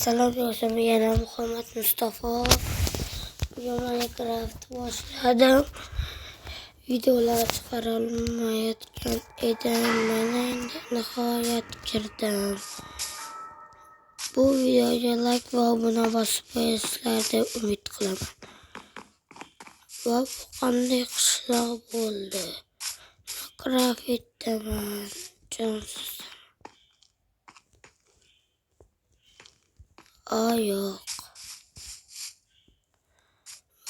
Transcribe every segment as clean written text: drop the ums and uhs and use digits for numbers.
Selam dostum, yana Muhammed Mustafa. Bugün Minecraft başladım. Videolar çıkarılmayatken edim. Nihayet girdim. Bu videoya like ve abone basıp sizlerde ümit qilaman. Ve bu qanday qishloq bo'ldi. Minecraft etaman. Jonsiz. Yok.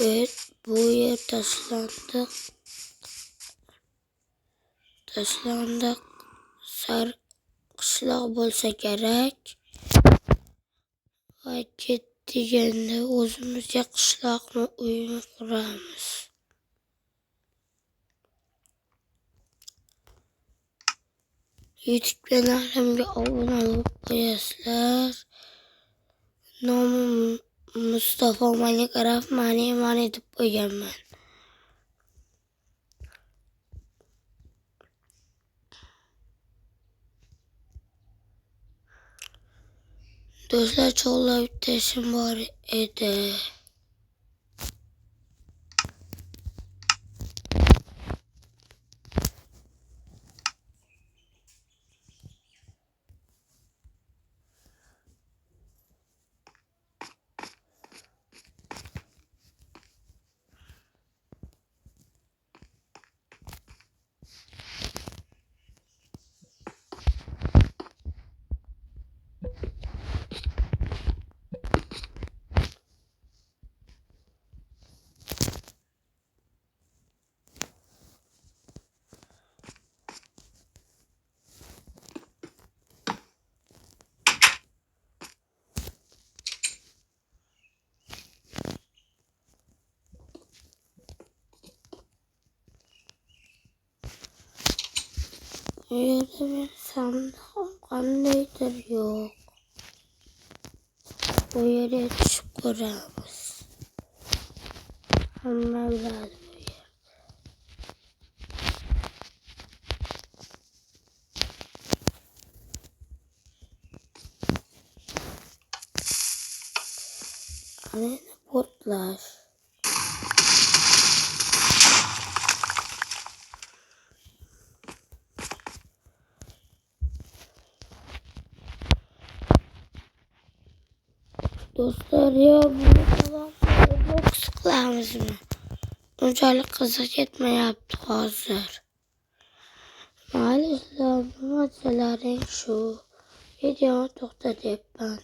Evet, bu yer taşlandık. Sar qishloq bo'lsa kerak. Va ketdiganda o'zimizga qishloqni uyini quramiz. YouTube kanalimga obuna bo'lib qo'yasizlar. Nomim Mustafa Minecraft mani deb qo'yganman. Do'stlar, cho'g'lab bitta ishim bor edi. Bu yerde bir sandık qandaydir yok. Bu yere tushib ko'ramiz. Hamma biladi bu yer. Ana portlash. Dostlar, ya bunu tamam box qilamizmi? Unchalik qiziq ketmayapti hozir. Mayli, sizlar nima desalaring shu. Videoni to'xtatyapman.